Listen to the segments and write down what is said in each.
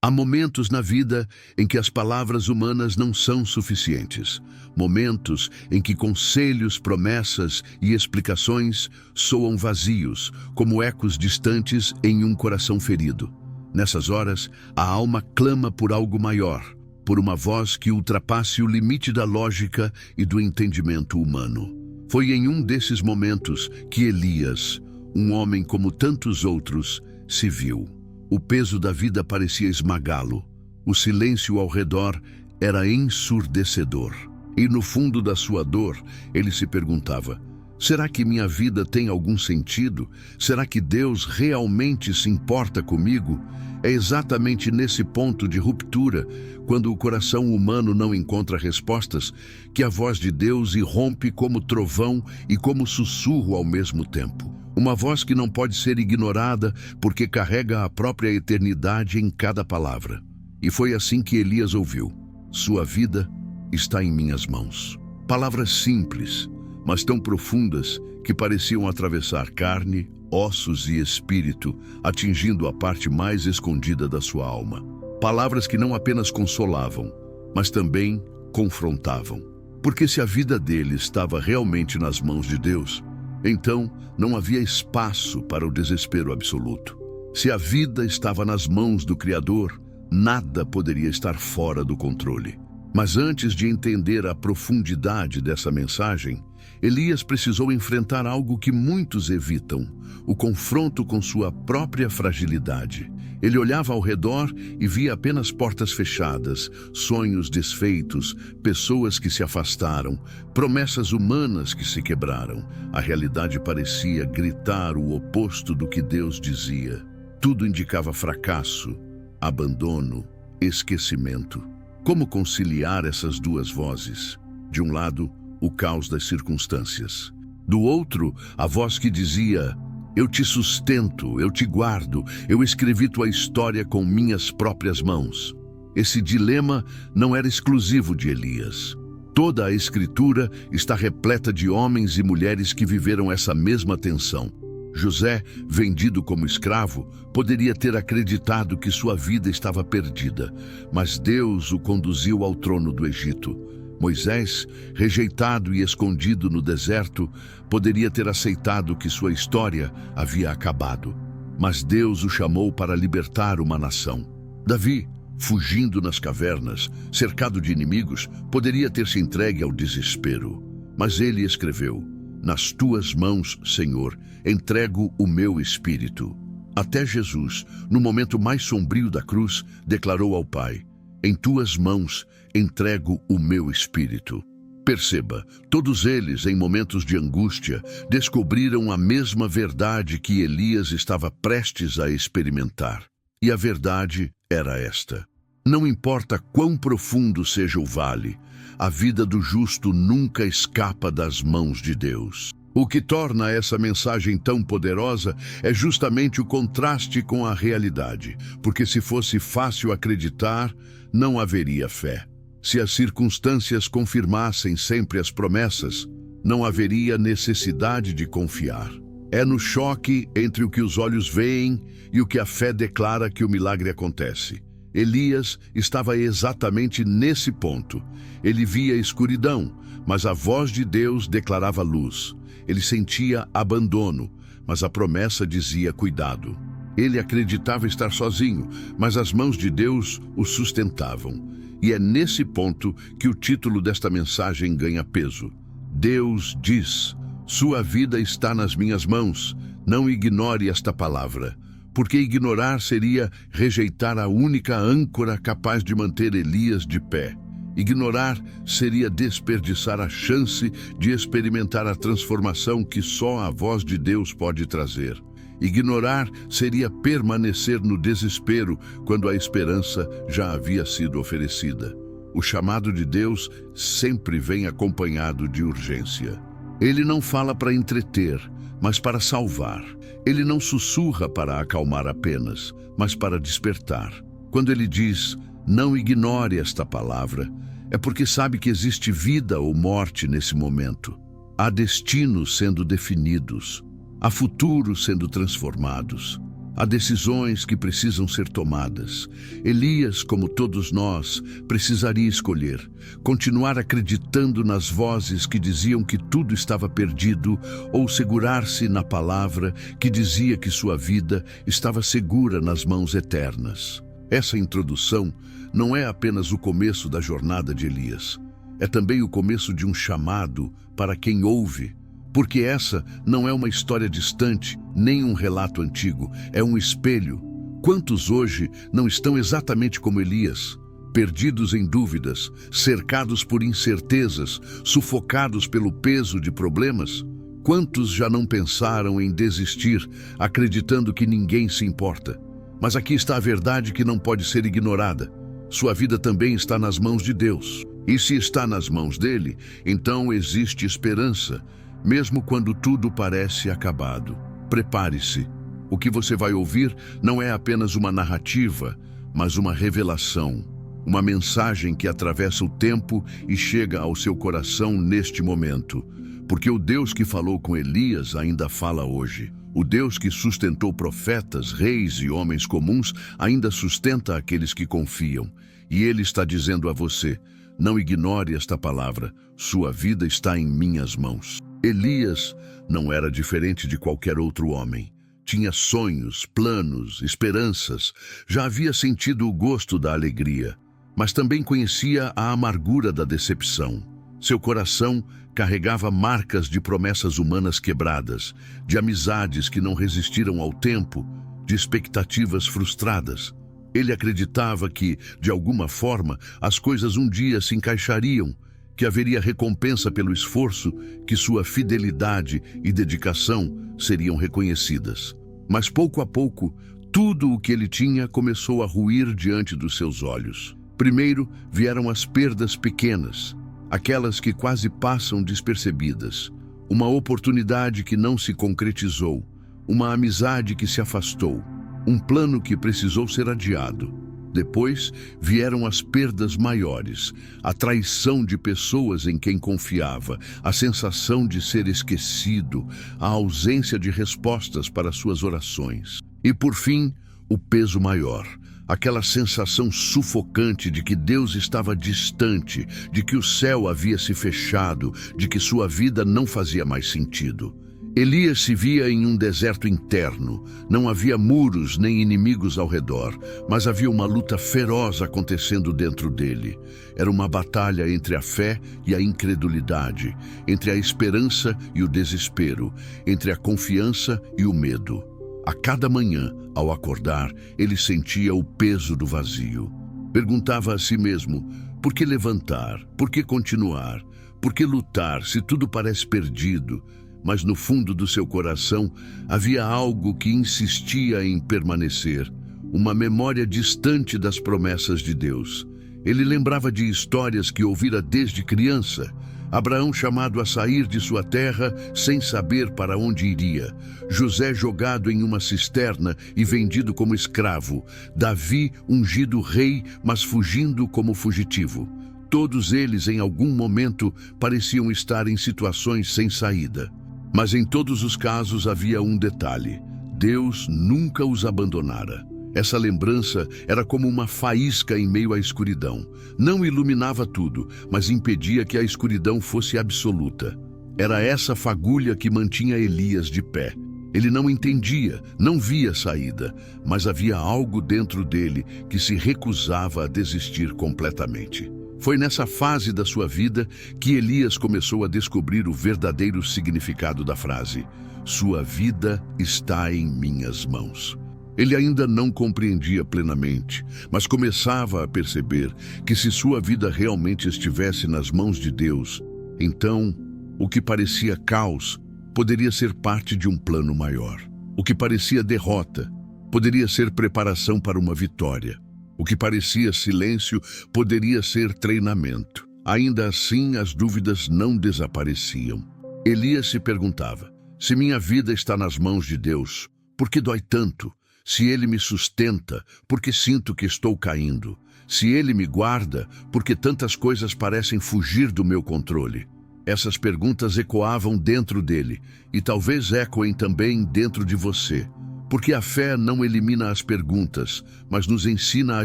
Há momentos na vida em que as palavras humanas não são suficientes. Momentos em que conselhos, promessas e explicações soam vazios, como ecos distantes em um coração ferido. Nessas horas, a alma clama por algo maior, por uma voz que ultrapasse o limite da lógica e do entendimento humano. Foi em um desses momentos que Elias, um homem como tantos outros, se viu. O peso da vida parecia esmagá-lo. O silêncio ao redor era ensurdecedor. E no fundo da sua dor, ele se perguntava: será que minha vida tem algum sentido? Será que Deus realmente se importa comigo? É exatamente nesse ponto de ruptura, quando o coração humano não encontra respostas, que a voz de Deus irrompe como trovão e como sussurro ao mesmo tempo. Uma voz que não pode ser ignorada porque carrega a própria eternidade em cada palavra. E foi assim que Elias ouviu: sua vida está em minhas mãos. Palavras simples, mas tão profundas que pareciam atravessar carne, ossos e espírito, atingindo a parte mais escondida da sua alma. Palavras que não apenas consolavam, mas também confrontavam. Porque se a vida dele estava realmente nas mãos de Deus, então não havia espaço para o desespero absoluto. Se a vida estava nas mãos do Criador, nada poderia estar fora do controle. Mas antes de entender a profundidade dessa mensagem, Elias precisou enfrentar algo que muitos evitam: o confronto com sua própria fragilidade. Ele olhava ao redor e via apenas portas fechadas, sonhos desfeitos, pessoas que se afastaram, promessas humanas que se quebraram. A realidade parecia gritar o oposto do que Deus dizia. Tudo indicava fracasso, abandono, esquecimento. Como conciliar essas duas vozes? De um lado, o caos das circunstâncias. Do outro, a voz que dizia: eu te sustento, eu te guardo, eu escrevi tua história com minhas próprias mãos. Esse dilema não era exclusivo de Elias. Toda a Escritura está repleta de homens e mulheres que viveram essa mesma tensão. José, vendido como escravo, poderia ter acreditado que sua vida estava perdida, mas Deus o conduziu ao trono do Egito. Moisés, rejeitado e escondido no deserto, poderia ter aceitado que sua história havia acabado, mas Deus o chamou para libertar uma nação. Davi, fugindo nas cavernas, cercado de inimigos, poderia ter se entregue ao desespero, mas ele escreveu: nas tuas mãos, Senhor, entrego o meu espírito. Até Jesus, no momento mais sombrio da cruz, declarou ao Pai: em tuas mãos entrego o meu espírito. Perceba, todos eles, em momentos de angústia, descobriram a mesma verdade que Elias estava prestes a experimentar. E a verdade era esta: não importa quão profundo seja o vale, a vida do justo nunca escapa das mãos de Deus. O que torna essa mensagem tão poderosa é justamente o contraste com a realidade, porque se fosse fácil acreditar, não haveria fé. Se as circunstâncias confirmassem sempre as promessas, não haveria necessidade de confiar. É no choque entre o que os olhos veem e o que a fé declara que o milagre acontece. Elias estava exatamente nesse ponto. Ele via escuridão, mas a voz de Deus declarava luz. Ele sentia abandono, mas a promessa dizia cuidado. Ele acreditava estar sozinho, mas as mãos de Deus o sustentavam. E é nesse ponto que o título desta mensagem ganha peso. Deus diz: sua vida está nas minhas mãos. Não ignore esta palavra, porque ignorar seria rejeitar a única âncora capaz de manter Elias de pé. Ignorar seria desperdiçar a chance de experimentar a transformação que só a voz de Deus pode trazer. Ignorar seria permanecer no desespero quando a esperança já havia sido oferecida. O chamado de Deus sempre vem acompanhado de urgência. Ele não fala para entreter, mas para salvar. Ele não sussurra para acalmar apenas, mas para despertar. Quando ele diz: não ignore esta palavra, é porque sabe que existe vida ou morte nesse momento. Há destinos sendo definidos, há futuros sendo transformados. Há decisões que precisam ser tomadas. Elias, como todos nós, precisaria escolher: continuar acreditando nas vozes que diziam que tudo estava perdido, ou segurar-se na palavra que dizia que sua vida estava segura nas mãos eternas. Essa introdução não é apenas o começo da jornada de Elias. É também o começo de um chamado para quem ouve. Porque essa não é uma história distante, nem um relato antigo, é um espelho. Quantos hoje não estão exatamente como Elias, perdidos em dúvidas, cercados por incertezas, sufocados pelo peso de problemas? Quantos já não pensaram em desistir, acreditando que ninguém se importa? Mas aqui está a verdade que não pode ser ignorada. Sua vida também está nas mãos de Deus. E se está nas mãos dele, então existe esperança. Mesmo quando tudo parece acabado, prepare-se. O que você vai ouvir não é apenas uma narrativa, mas uma revelação, uma mensagem que atravessa o tempo e chega ao seu coração neste momento. Porque o Deus que falou com Elias ainda fala hoje. O Deus que sustentou profetas, reis e homens comuns ainda sustenta aqueles que confiam. E Ele está dizendo a você: não ignore esta palavra, sua vida está em minhas mãos. Elias não era diferente de qualquer outro homem. Tinha sonhos, planos, esperanças. Já havia sentido o gosto da alegria, mas também conhecia a amargura da decepção. Seu coração carregava marcas de promessas humanas quebradas, de amizades que não resistiram ao tempo, de expectativas frustradas. Ele acreditava que, de alguma forma, as coisas um dia se encaixariam, que haveria recompensa pelo esforço, que sua fidelidade e dedicação seriam reconhecidas. Mas pouco a pouco, tudo o que ele tinha começou a ruir diante dos seus olhos. Primeiro vieram as perdas pequenas, aquelas que quase passam despercebidas. Uma oportunidade que não se concretizou, uma amizade que se afastou, um plano que precisou ser adiado. Depois vieram as perdas maiores, a traição de pessoas em quem confiava, a sensação de ser esquecido, a ausência de respostas para suas orações. E por fim, o peso maior, aquela sensação sufocante de que Deus estava distante, de que o céu havia se fechado, de que sua vida não fazia mais sentido. Elias se via em um deserto interno. Não havia muros nem inimigos ao redor, mas havia uma luta feroz acontecendo dentro dele. Era uma batalha entre a fé e a incredulidade, entre a esperança e o desespero, entre a confiança e o medo. A cada manhã, ao acordar, ele sentia o peso do vazio. Perguntava a si mesmo: por que levantar? Por que continuar? Por que lutar se tudo parece perdido? Mas no fundo do seu coração havia algo que insistia em permanecer, uma memória distante das promessas de Deus. Ele lembrava de histórias que ouvira desde criança. Abraão chamado a sair de sua terra sem saber para onde iria. José jogado em uma cisterna e vendido como escravo. Davi ungido rei, mas fugindo como fugitivo. Todos eles, em algum momento, pareciam estar em situações sem saída. Mas em todos os casos havia um detalhe: Deus nunca os abandonara. Essa lembrança era como uma faísca em meio à escuridão. Não iluminava tudo, mas impedia que a escuridão fosse absoluta. Era essa fagulha que mantinha Elias de pé. Ele não entendia, não via saída, mas havia algo dentro dele que se recusava a desistir completamente. Foi nessa fase da sua vida que Elias começou a descobrir o verdadeiro significado da frase: sua vida está em minhas mãos. Ele ainda não compreendia plenamente, mas começava a perceber que se sua vida realmente estivesse nas mãos de Deus, então o que parecia caos poderia ser parte de um plano maior. O que parecia derrota poderia ser preparação para uma vitória. O que parecia silêncio poderia ser treinamento. Ainda assim, as dúvidas não desapareciam. Elias se perguntava: se minha vida está nas mãos de Deus, por que dói tanto? Se Ele me sustenta, por que sinto que estou caindo? Se Ele me guarda, por que tantas coisas parecem fugir do meu controle? Essas perguntas ecoavam dentro dele, e talvez ecoem também dentro de você. Porque a fé não elimina as perguntas, mas nos ensina a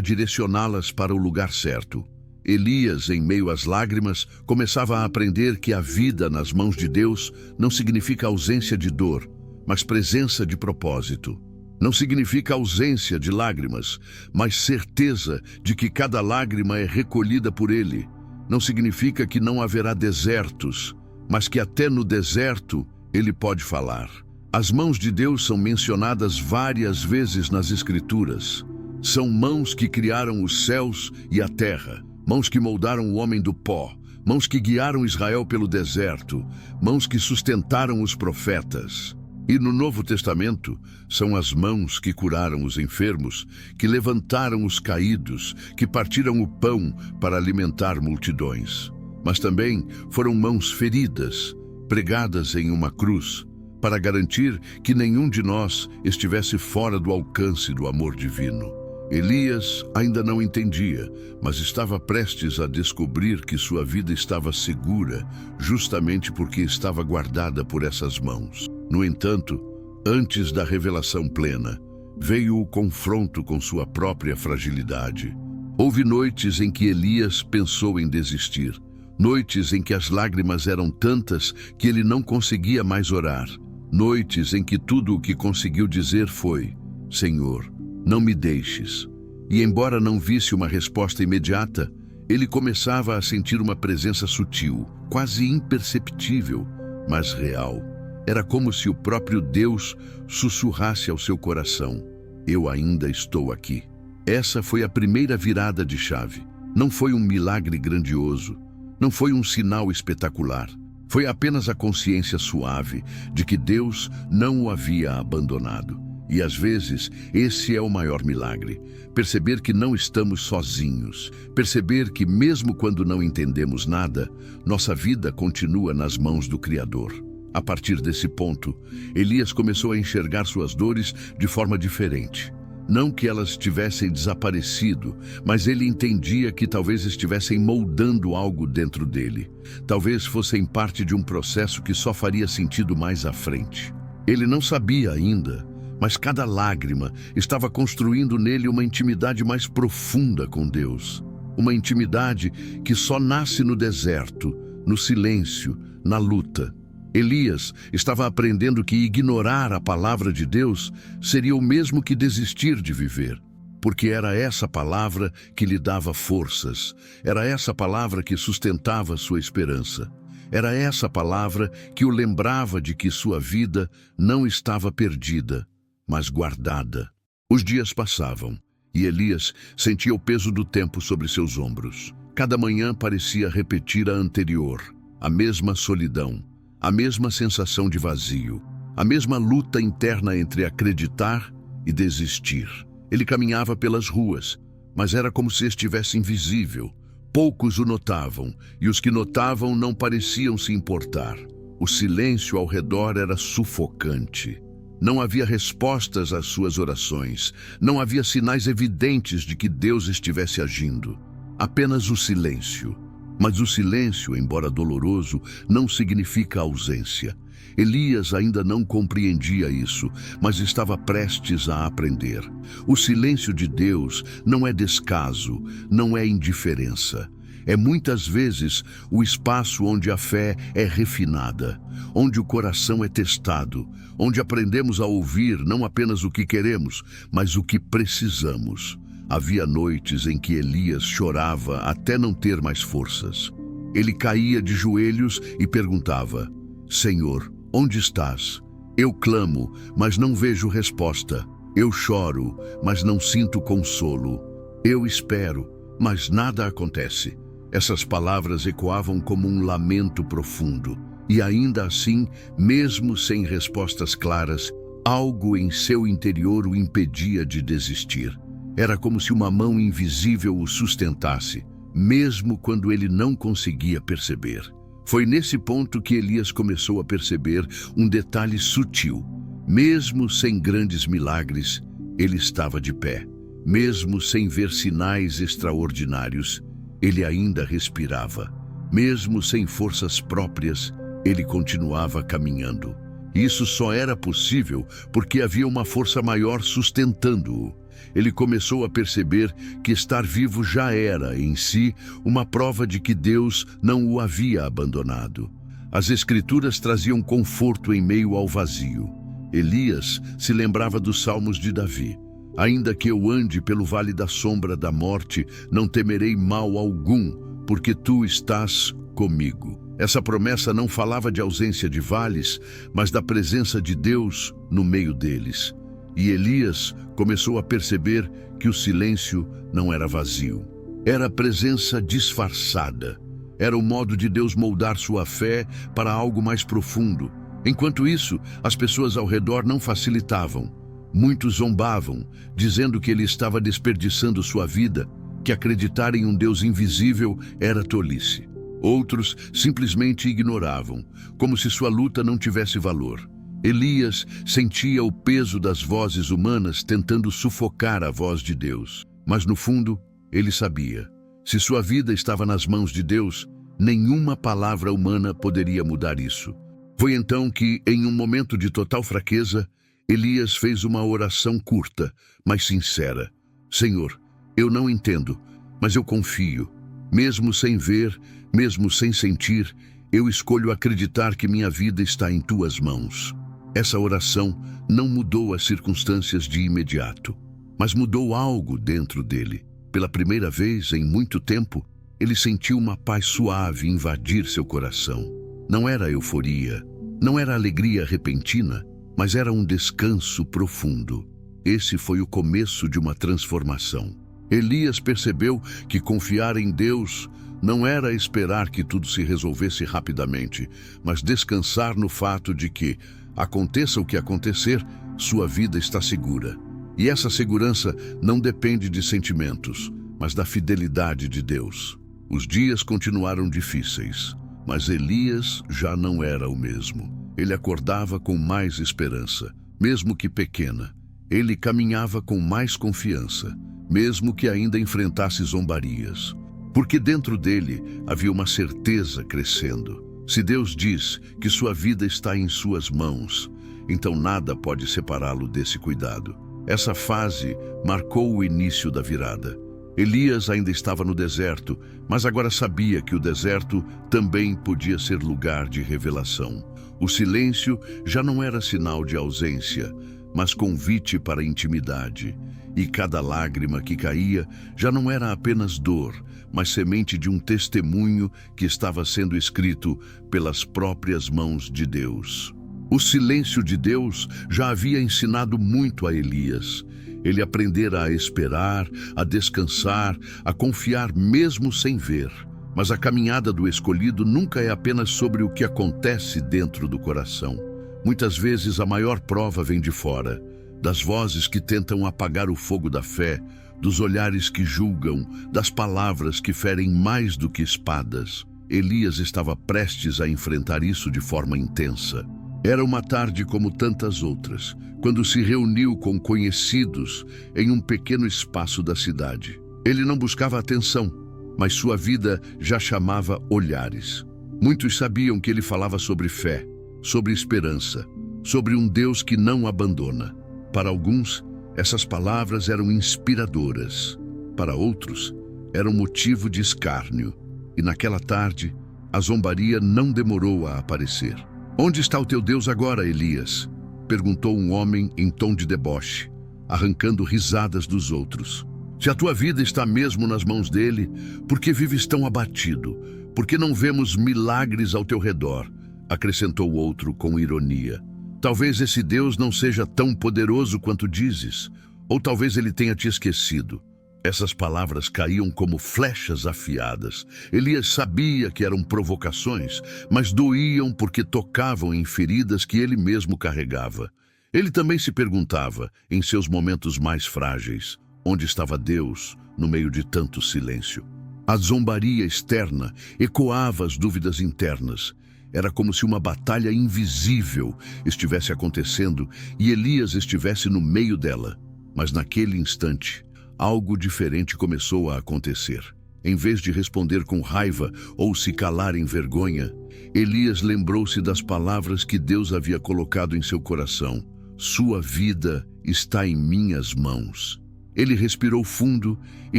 direcioná-las para o lugar certo. Elias, em meio às lágrimas, começava a aprender que a vida nas mãos de Deus não significa ausência de dor, mas presença de propósito. Não significa ausência de lágrimas, mas certeza de que cada lágrima é recolhida por Ele. Não significa que não haverá desertos, mas que até no deserto Ele pode falar. As mãos de Deus são mencionadas várias vezes nas Escrituras. São mãos que criaram os céus e a terra, mãos que moldaram o homem do pó, mãos que guiaram Israel pelo deserto, mãos que sustentaram os profetas. E no Novo Testamento, são as mãos que curaram os enfermos, que levantaram os caídos, que partiram o pão para alimentar multidões. Mas também foram mãos feridas, pregadas em uma cruz, para garantir que nenhum de nós estivesse fora do alcance do amor divino. Elias ainda não entendia, mas estava prestes a descobrir que sua vida estava segura, justamente porque estava guardada por essas mãos. No entanto, antes da revelação plena, veio o confronto com sua própria fragilidade. Houve noites em que Elias pensou em desistir, noites em que as lágrimas eram tantas que ele não conseguia mais orar, noites em que tudo o que conseguiu dizer foi: Senhor, não me deixes. E embora não visse uma resposta imediata, ele começava a sentir uma presença sutil, quase imperceptível, mas real. Era como se o próprio Deus sussurrasse ao seu coração: eu ainda estou aqui. Essa foi a primeira virada de chave. Não foi um milagre grandioso, não foi um sinal espetacular. Foi apenas a consciência suave de que Deus não o havia abandonado. E às vezes, esse é o maior milagre. Perceber que não estamos sozinhos. Perceber que mesmo quando não entendemos nada, nossa vida continua nas mãos do Criador. A partir desse ponto, Elias começou a enxergar suas dores de forma diferente. Não que elas tivessem desaparecido, mas ele entendia que talvez estivessem moldando algo dentro dele. Talvez fossem parte de um processo que só faria sentido mais à frente. Ele não sabia ainda, mas cada lágrima estava construindo nele uma intimidade mais profunda com Deus. Uma intimidade que só nasce no deserto, no silêncio, na luta. Elias estava aprendendo que ignorar a palavra de Deus seria o mesmo que desistir de viver, porque era essa palavra que lhe dava forças, era essa palavra que sustentava sua esperança, era essa palavra que o lembrava de que sua vida não estava perdida, mas guardada. Os dias passavam e Elias sentia o peso do tempo sobre seus ombros. Cada manhã parecia repetir a anterior, a mesma solidão, a mesma sensação de vazio, a mesma luta interna entre acreditar e desistir. Ele caminhava pelas ruas, mas era como se estivesse invisível. Poucos o notavam, e os que notavam não pareciam se importar. O silêncio ao redor era sufocante. Não havia respostas às suas orações, não havia sinais evidentes de que Deus estivesse agindo. Apenas o silêncio. Mas o silêncio, embora doloroso, não significa ausência. Elias ainda não compreendia isso, mas estava prestes a aprender. O silêncio de Deus não é descaso, não é indiferença. É muitas vezes o espaço onde a fé é refinada, onde o coração é testado, onde aprendemos a ouvir não apenas o que queremos, mas o que precisamos. Havia noites em que Elias chorava até não ter mais forças. Ele caía de joelhos e perguntava: Senhor, onde estás? Eu clamo, mas não vejo resposta. Eu choro, mas não sinto consolo. Eu espero, mas nada acontece. Essas palavras ecoavam como um lamento profundo. E ainda assim, mesmo sem respostas claras, algo em seu interior o impedia de desistir. Era como se uma mão invisível o sustentasse, mesmo quando ele não conseguia perceber. Foi nesse ponto que Elias começou a perceber um detalhe sutil. Mesmo sem grandes milagres, ele estava de pé. Mesmo sem ver sinais extraordinários, ele ainda respirava. Mesmo sem forças próprias, ele continuava caminhando. Isso só era possível porque havia uma força maior sustentando-o. Ele começou a perceber que estar vivo já era, em si, uma prova de que Deus não o havia abandonado. As Escrituras traziam conforto em meio ao vazio. Elias se lembrava dos Salmos de Davi. Ainda que eu ande pelo vale da sombra da morte, não temerei mal algum, porque tu estás comigo. Essa promessa não falava de ausência de vales, mas da presença de Deus no meio deles. E Elias começou a perceber que o silêncio não era vazio. Era a presença disfarçada. Era o modo de Deus moldar sua fé para algo mais profundo. Enquanto isso, as pessoas ao redor não facilitavam. Muitos zombavam, dizendo que ele estava desperdiçando sua vida, que acreditar em um Deus invisível era tolice. Outros simplesmente ignoravam, como se sua luta não tivesse valor. Elias sentia o peso das vozes humanas tentando sufocar a voz de Deus. Mas no fundo, ele sabia. Se sua vida estava nas mãos de Deus, nenhuma palavra humana poderia mudar isso. Foi então que, em um momento de total fraqueza, Elias fez uma oração curta, mas sincera. Senhor, eu não entendo, mas eu confio. Mesmo sem ver, mesmo sem sentir, eu escolho acreditar que minha vida está em tuas mãos. Essa oração não mudou as circunstâncias de imediato, mas mudou algo dentro dele. Pela primeira vez em muito tempo, ele sentiu uma paz suave invadir seu coração. Não era euforia, não era alegria repentina, mas era um descanso profundo. Esse foi o começo de uma transformação. Elias percebeu que confiar em Deus não era esperar que tudo se resolvesse rapidamente, mas descansar no fato de que, aconteça o que acontecer, sua vida está segura. E essa segurança não depende de sentimentos, mas da fidelidade de Deus. Os dias continuaram difíceis, mas Elias já não era o mesmo. Ele acordava com mais esperança, mesmo que pequena. Ele caminhava com mais confiança, mesmo que ainda enfrentasse zombarias. Porque dentro dele havia uma certeza crescendo. Se Deus diz que sua vida está em suas mãos, então nada pode separá-lo desse cuidado. Essa fase marcou o início da virada. Elias ainda estava no deserto, mas agora sabia que o deserto também podia ser lugar de revelação. O silêncio já não era sinal de ausência, mas convite para a intimidade. E cada lágrima que caía já não era apenas dor, mas semente de um testemunho que estava sendo escrito pelas próprias mãos de Deus. O silêncio de Deus já havia ensinado muito a Elias. Ele aprendera a esperar, a descansar, a confiar mesmo sem ver. Mas a caminhada do escolhido nunca é apenas sobre o que acontece dentro do coração. Muitas vezes a maior prova vem de fora, das vozes que tentam apagar o fogo da fé, dos olhares que julgam, das palavras que ferem mais do que espadas. Elias estava prestes a enfrentar isso de forma intensa. Era uma tarde como tantas outras, quando se reuniu com conhecidos em um pequeno espaço da cidade. Ele não buscava atenção, mas sua vida já chamava olhares. Muitos sabiam que ele falava sobre fé, sobre esperança, sobre um Deus que não abandona. Para alguns, essas palavras eram inspiradoras. Para outros, eram motivo de escárnio. E naquela tarde, a zombaria não demorou a aparecer. "Onde está o teu Deus agora, Elias?" perguntou um homem em tom de deboche, arrancando risadas dos outros. "Se a tua vida está mesmo nas mãos dele, por que vives tão abatido? Por que não vemos milagres ao teu redor?" acrescentou outro com ironia. "Talvez esse Deus não seja tão poderoso quanto dizes, ou talvez ele tenha te esquecido." Essas palavras caíam como flechas afiadas. Elias sabia que eram provocações, mas doíam porque tocavam em feridas que ele mesmo carregava. Ele também se perguntava, em seus momentos mais frágeis, onde estava Deus no meio de tanto silêncio. A zombaria externa ecoava as dúvidas internas. Era como se uma batalha invisível estivesse acontecendo e Elias estivesse no meio dela. Mas naquele instante, algo diferente começou a acontecer. Em vez de responder com raiva ou se calar em vergonha, Elias lembrou-se das palavras que Deus havia colocado em seu coração. Sua vida está em minhas mãos. Ele respirou fundo e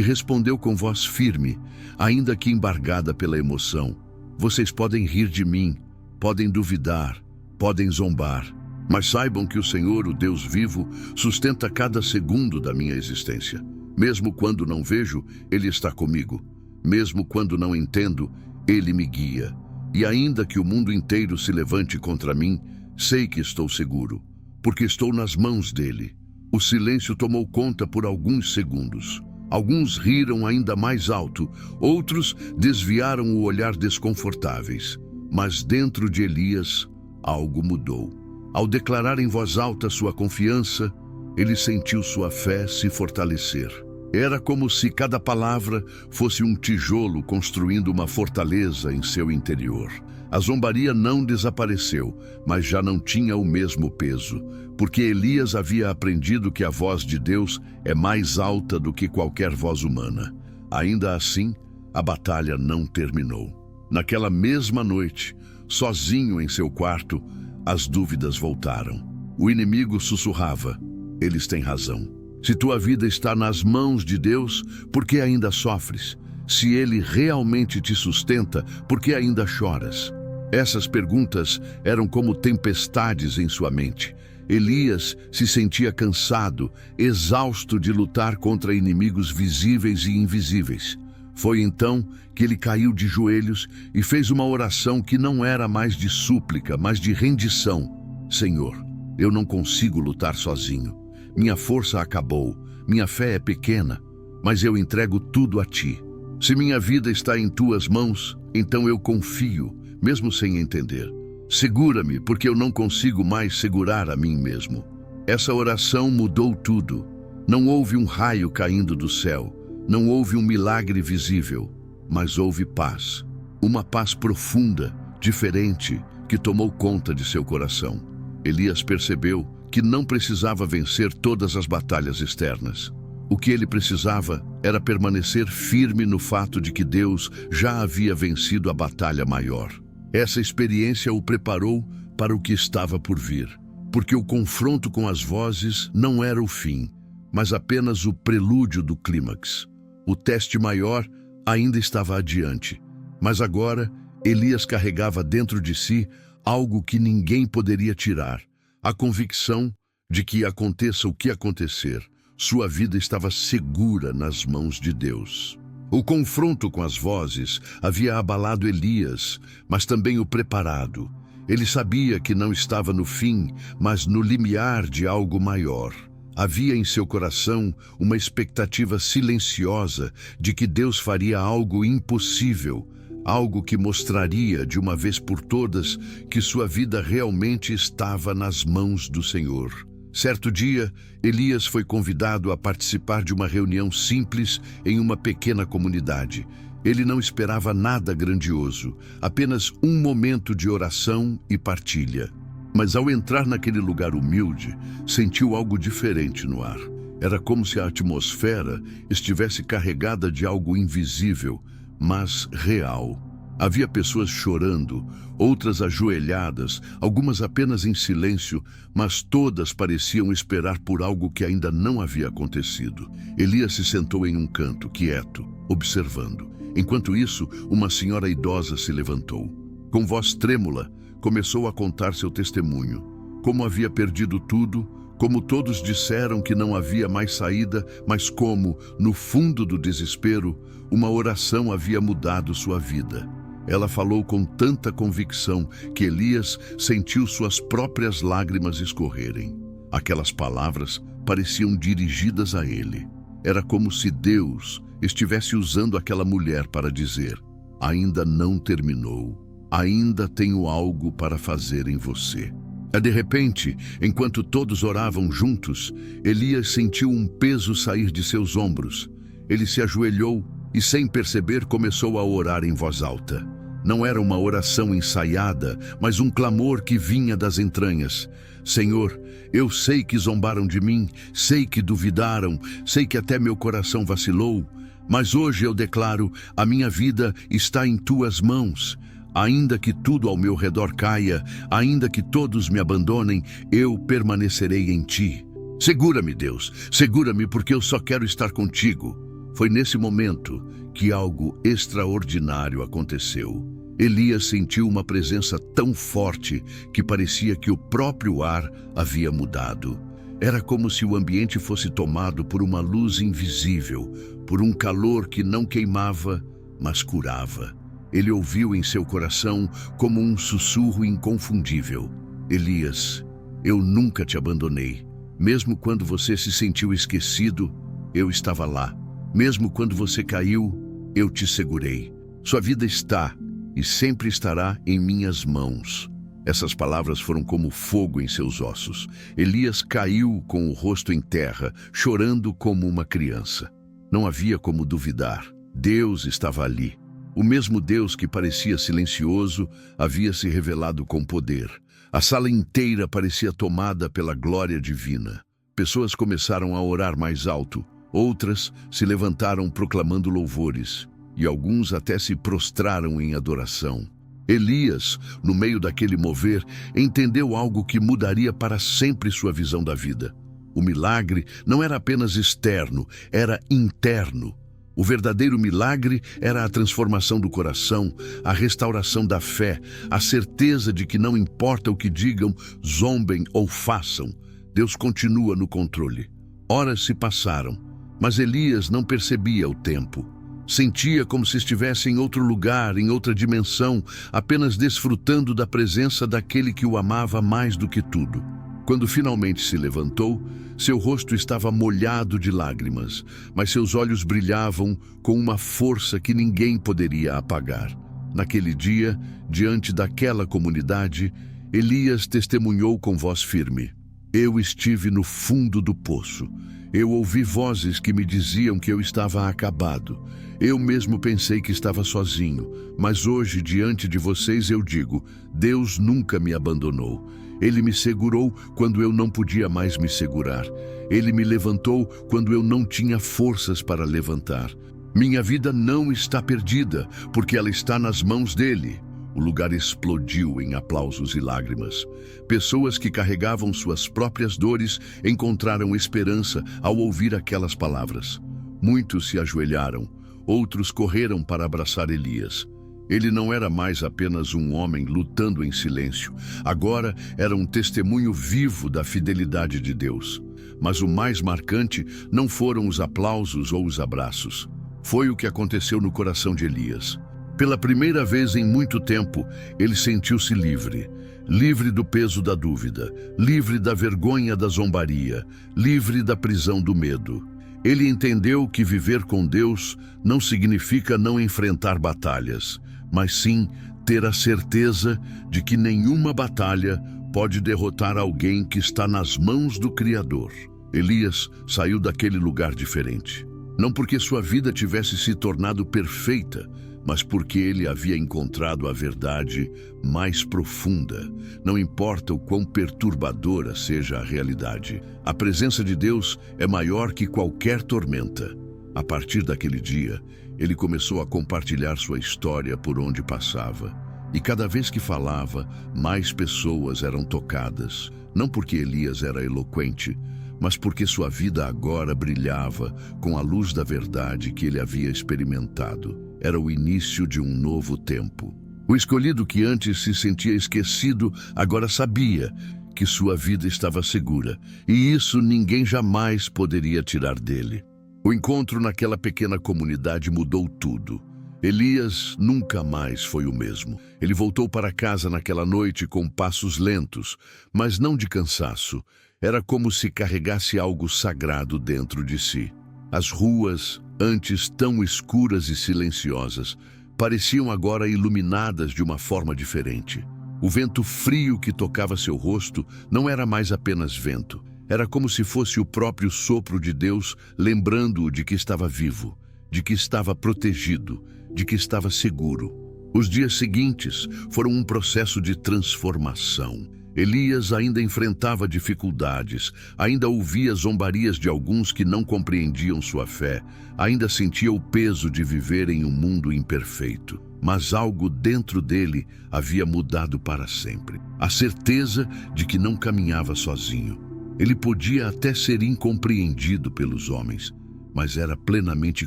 respondeu com voz firme, ainda que embargada pela emoção. Vocês podem rir de mim, podem duvidar, podem zombar, mas saibam que o Senhor, o Deus vivo, sustenta cada segundo da minha existência. Mesmo quando não vejo, Ele está comigo. Mesmo quando não entendo, Ele me guia. E ainda que o mundo inteiro se levante contra mim, sei que estou seguro, porque estou nas mãos dele. O silêncio tomou conta por alguns segundos. Alguns riram ainda mais alto, outros desviaram o olhar desconfortáveis. Mas dentro de Elias, algo mudou. Ao declarar em voz alta sua confiança, ele sentiu sua fé se fortalecer. Era como se cada palavra fosse um tijolo construindo uma fortaleza em seu interior. A zombaria não desapareceu, mas já não tinha o mesmo peso, porque Elias havia aprendido que a voz de Deus é mais alta do que qualquer voz humana. Ainda assim, a batalha não terminou. Naquela mesma noite, sozinho em seu quarto, as dúvidas voltaram. O inimigo sussurrava: eles têm razão. Se tua vida está nas mãos de Deus, por que ainda sofres? Se Ele realmente te sustenta, por que ainda choras? Essas perguntas eram como tempestades em sua mente. Elias se sentia cansado, exausto de lutar contra inimigos visíveis e invisíveis. Foi então que ele caiu de joelhos e fez uma oração que não era mais de súplica, mas de rendição. Senhor, eu não consigo lutar sozinho. Minha força acabou, minha fé é pequena, mas eu entrego tudo a ti. Se minha vida está em tuas mãos, então eu confio, mesmo sem entender. Segura-me, porque eu não consigo mais segurar a mim mesmo. Essa oração mudou tudo. Não houve um raio caindo do céu, não houve um milagre visível, mas houve paz. Uma paz profunda, diferente, que tomou conta de seu coração. Elias percebeu que não precisava vencer todas as batalhas externas. O que ele precisava era permanecer firme no fato de que Deus já havia vencido a batalha maior. Essa experiência o preparou para o que estava por vir, porque o confronto com as vozes não era o fim, mas apenas o prelúdio do clímax. O teste maior ainda estava adiante, mas agora Elias carregava dentro de si algo que ninguém poderia tirar: a convicção de que aconteça o que acontecer, sua vida estava segura nas mãos de Deus. O confronto com as vozes havia abalado Elias, mas também o preparado. Ele sabia que não estava no fim, mas no limiar de algo maior. Havia em seu coração uma expectativa silenciosa de que Deus faria algo impossível, algo que mostraria de uma vez por todas que sua vida realmente estava nas mãos do Senhor. Certo dia, Elias foi convidado a participar de uma reunião simples em uma pequena comunidade. Ele não esperava nada grandioso, apenas um momento de oração e partilha. Mas ao entrar naquele lugar humilde, sentiu algo diferente no ar. Era como se a atmosfera estivesse carregada de algo invisível, mas real. Havia pessoas chorando, outras ajoelhadas, algumas apenas em silêncio, mas todas pareciam esperar por algo que ainda não havia acontecido. Elias se sentou em um canto, quieto, observando. Enquanto isso, uma senhora idosa se levantou. Com voz trêmula, começou a contar seu testemunho. Como havia perdido tudo, como todos disseram que não havia mais saída, mas como, no fundo do desespero, uma oração havia mudado sua vida. Ela falou com tanta convicção que Elias sentiu suas próprias lágrimas escorrerem. Aquelas palavras pareciam dirigidas a ele. Era como se Deus estivesse usando aquela mulher para dizer: ainda não terminou, ainda tenho algo para fazer em você. De repente, enquanto todos oravam juntos, Elias sentiu um peso sair de seus ombros. Ele se ajoelhou e, sem perceber, começou a orar em voz alta. Não era uma oração ensaiada, mas um clamor que vinha das entranhas. Senhor, eu sei que zombaram de mim, sei que duvidaram, sei que até meu coração vacilou, Mas hoje eu declaro: a minha vida está em tuas mãos. Ainda que tudo ao meu redor caia, ainda que todos me abandonem, eu permanecerei em ti. Segura-me, Deus, segura-me, porque eu só quero estar contigo. Foi nesse momento que algo extraordinário aconteceu. Elias sentiu uma presença tão forte que parecia que o próprio ar havia mudado. Era como se o ambiente fosse tomado por uma luz invisível, por um calor que não queimava, mas curava. Ele ouviu em seu coração como um sussurro inconfundível: Elias, eu nunca te abandonei. Mesmo quando você se sentiu esquecido, eu estava lá. Mesmo quando você caiu, eu te segurei. Sua vida está e sempre estará em minhas mãos. Essas palavras foram como fogo em seus ossos. Elias caiu com o rosto em terra, chorando como uma criança. Não havia como duvidar. Deus estava ali. O mesmo Deus que parecia silencioso havia se revelado com poder. A sala inteira parecia tomada pela glória divina. Pessoas começaram a orar mais alto, outras se levantaram proclamando louvores, e alguns até se prostraram em adoração. Elias, no meio daquele mover, entendeu algo que mudaria para sempre sua visão da vida. O milagre não era apenas externo, era interno. O verdadeiro milagre era a transformação do coração, a restauração da fé, a certeza de que não importa o que digam, zombem ou façam, Deus continua no controle. Horas se passaram, mas Elias não percebia o tempo. Sentia como se estivesse em outro lugar, em outra dimensão, apenas desfrutando da presença daquele que o amava mais do que tudo. Quando finalmente se levantou, seu rosto estava molhado de lágrimas, mas seus olhos brilhavam com uma força que ninguém poderia apagar. Naquele dia, diante daquela comunidade, Elias testemunhou com voz firme: Eu estive no fundo do poço. Eu ouvi vozes que me diziam que eu estava acabado. Eu mesmo pensei que estava sozinho, mas hoje, diante de vocês, eu digo: Deus nunca me abandonou. Ele me segurou quando eu não podia mais me segurar. Ele me levantou quando eu não tinha forças para levantar. Minha vida não está perdida, porque ela está nas mãos dele. O lugar explodiu em aplausos e lágrimas. Pessoas que carregavam suas próprias dores encontraram esperança ao ouvir aquelas palavras. Muitos se ajoelharam, outros correram para abraçar Elias. Ele não era mais apenas um homem lutando em silêncio. Agora era um testemunho vivo da fidelidade de Deus. Mas o mais marcante não foram os aplausos ou os abraços. Foi o que aconteceu no coração de Elias. Pela primeira vez em muito tempo, ele sentiu-se livre. Livre do peso da dúvida, livre da vergonha da zombaria, livre da prisão do medo. Ele entendeu que viver com Deus não significa não enfrentar batalhas, mas sim ter a certeza de que nenhuma batalha pode derrotar alguém que está nas mãos do Criador. Elias saiu daquele lugar diferente. Não porque sua vida tivesse se tornado perfeita, mas porque ele havia encontrado a verdade mais profunda. Não importa o quão perturbadora seja a realidade, a presença de Deus é maior que qualquer tormenta. A partir daquele dia, ele começou a compartilhar sua história por onde passava. E cada vez que falava, mais pessoas eram tocadas. Não porque Elias era eloquente, mas porque sua vida agora brilhava com a luz da verdade que ele havia experimentado. Era o início de um novo tempo. O escolhido que antes se sentia esquecido, agora sabia que sua vida estava segura, e isso ninguém jamais poderia tirar dele. O encontro naquela pequena comunidade mudou tudo. Elias nunca mais foi o mesmo. Ele voltou para casa naquela noite com passos lentos, mas não de cansaço. Era como se carregasse algo sagrado dentro de si. As ruas, antes tão escuras e silenciosas, pareciam agora iluminadas de uma forma diferente. O vento frio que tocava seu rosto não era mais apenas vento. Era como se fosse o próprio sopro de Deus, lembrando-o de que estava vivo, de que estava protegido, de que estava seguro. Os dias seguintes foram um processo de transformação. Elias ainda enfrentava dificuldades, ainda ouvia zombarias de alguns que não compreendiam sua fé, ainda sentia o peso de viver em um mundo imperfeito. Mas algo dentro dele havia mudado para sempre. A certeza de que não caminhava sozinho. Ele podia até ser incompreendido pelos homens, mas era plenamente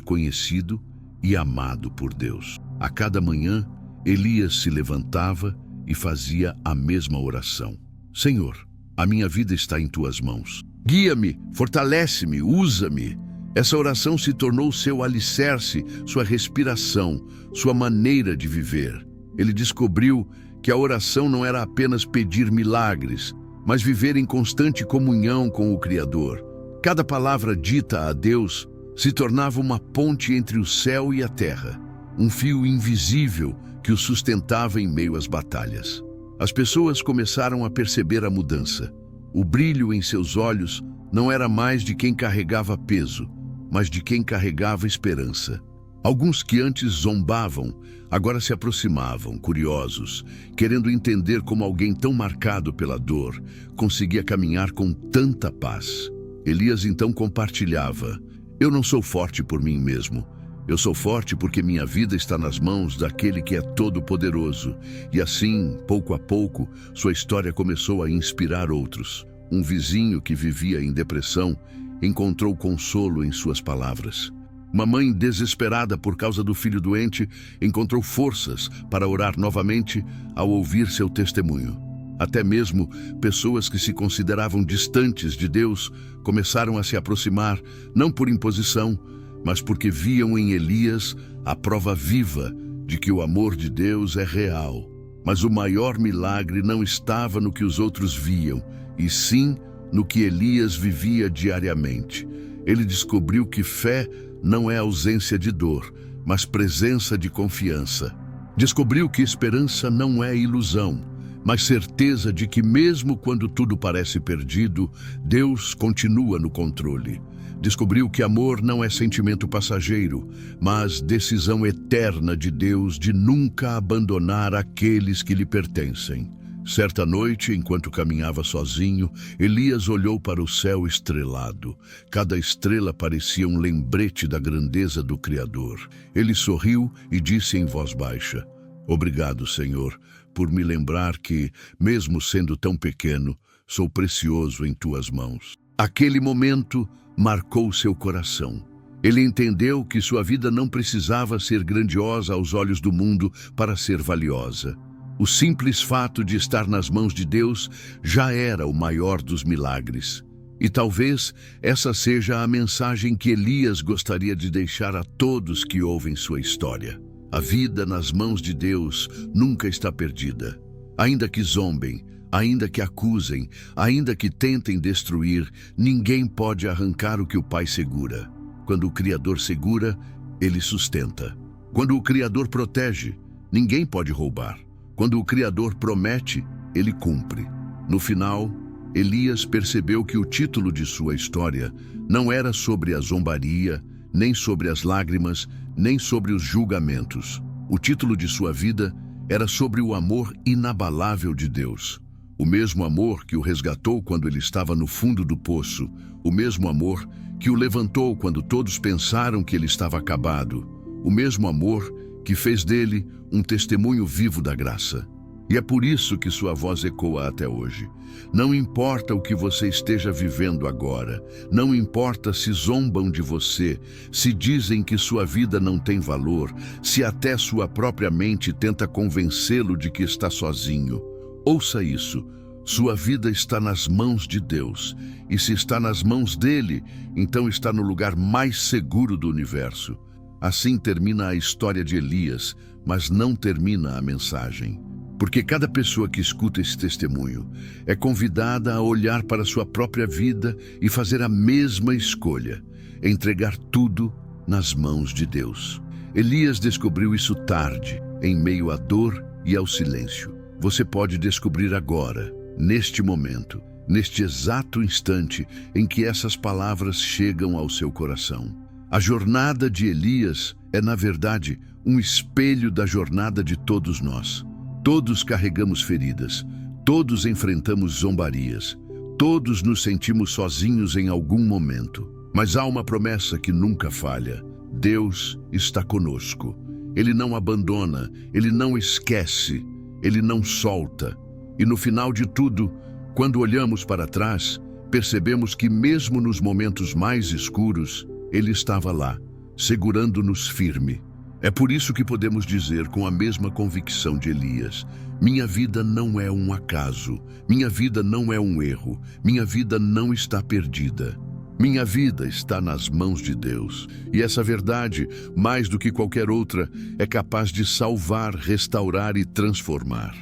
conhecido e amado por Deus. A cada manhã, Elias se levantava e fazia a mesma oração. Senhor, a minha vida está em tuas mãos. Guia-me, fortalece-me, usa-me. Essa oração se tornou seu alicerce, sua respiração, sua maneira de viver. Ele descobriu que a oração não era apenas pedir milagres, mas viver em constante comunhão com o Criador. Cada palavra dita a Deus se tornava uma ponte entre o céu e a terra, um fio invisível que o sustentava em meio às batalhas. As pessoas começaram a perceber a mudança. O brilho em seus olhos não era mais de quem carregava peso, mas de quem carregava esperança. Alguns que antes zombavam, agora se aproximavam, curiosos, querendo entender como alguém tão marcado pela dor conseguia caminhar com tanta paz. Elias então compartilhava: eu não sou forte por mim mesmo. Eu sou forte porque minha vida está nas mãos daquele que é todo-poderoso. E assim, pouco a pouco, sua história começou a inspirar outros. Um vizinho que vivia em depressão encontrou consolo em suas palavras. Uma mãe desesperada por causa do filho doente encontrou forças para orar novamente ao ouvir seu testemunho. Até mesmo pessoas que se consideravam distantes de Deus começaram a se aproximar, não por imposição, mas porque viam em Elias a prova viva de que o amor de Deus é real. Mas o maior milagre não estava no que os outros viam, e sim no que Elias vivia diariamente. Ele descobriu que fé não é ausência de dor, mas presença de confiança. Descobriu que esperança não é ilusão, mas certeza de que mesmo quando tudo parece perdido, Deus continua no controle. Descobriu que amor não é sentimento passageiro, mas decisão eterna de Deus de nunca abandonar aqueles que lhe pertencem. Certa noite, enquanto caminhava sozinho, Elias olhou para o céu estrelado. Cada estrela parecia um lembrete da grandeza do Criador. Ele sorriu e disse em voz baixa: obrigado, Senhor, por me lembrar que, mesmo sendo tão pequeno, sou precioso em tuas mãos. Aquele momento marcou seu coração. Ele entendeu que sua vida não precisava ser grandiosa aos olhos do mundo para ser valiosa. O simples fato de estar nas mãos de Deus já era o maior dos milagres. E talvez essa seja a mensagem que Elias gostaria de deixar a todos que ouvem sua história. A vida nas mãos de Deus nunca está perdida. Ainda que zombem, ainda que acusem, ainda que tentem destruir, ninguém pode arrancar o que o Pai segura. Quando o Criador segura, Ele sustenta. Quando o Criador protege, ninguém pode roubar. Quando o Criador promete, Ele cumpre. No final, Elias percebeu que o título de sua história não era sobre a zombaria, nem sobre as lágrimas, nem sobre os julgamentos. O título de sua vida era sobre o amor inabalável de Deus. O mesmo amor que o resgatou quando ele estava no fundo do poço. O mesmo amor que o levantou quando todos pensaram que ele estava acabado. O mesmo amor que fez dele um testemunho vivo da graça. E é por isso que sua voz ecoa até hoje. Não importa o que você esteja vivendo agora, não importa se zombam de você, se dizem que sua vida não tem valor, se até sua própria mente tenta convencê-lo de que está sozinho. Ouça isso, sua vida está nas mãos de Deus, e se está nas mãos dele, então está no lugar mais seguro do universo. Assim termina a história de Elias, mas não termina a mensagem. Porque cada pessoa que escuta esse testemunho é convidada a olhar para sua própria vida e fazer a mesma escolha, entregar tudo nas mãos de Deus. Elias descobriu isso tarde, em meio à dor e ao silêncio. Você pode descobrir agora, neste momento, neste exato instante em que essas palavras chegam ao seu coração. A jornada de Elias é, na verdade, um espelho da jornada de todos nós. Todos carregamos feridas, Todos enfrentamos zombarias. Todos nos sentimos sozinhos em algum momento. Mas há uma promessa que nunca falha. Deus está conosco. Ele não abandona, Ele não esquece, Ele não solta. E no final de tudo, quando olhamos para trás, percebemos que mesmo nos momentos mais escuros, Ele estava lá, segurando-nos firme. É por isso que podemos dizer com a mesma convicção de Elias: minha vida não é um acaso, minha vida não é um erro, minha vida não está perdida. Minha vida está nas mãos de Deus. E essa verdade, mais do que qualquer outra, é capaz de salvar, restaurar e transformar.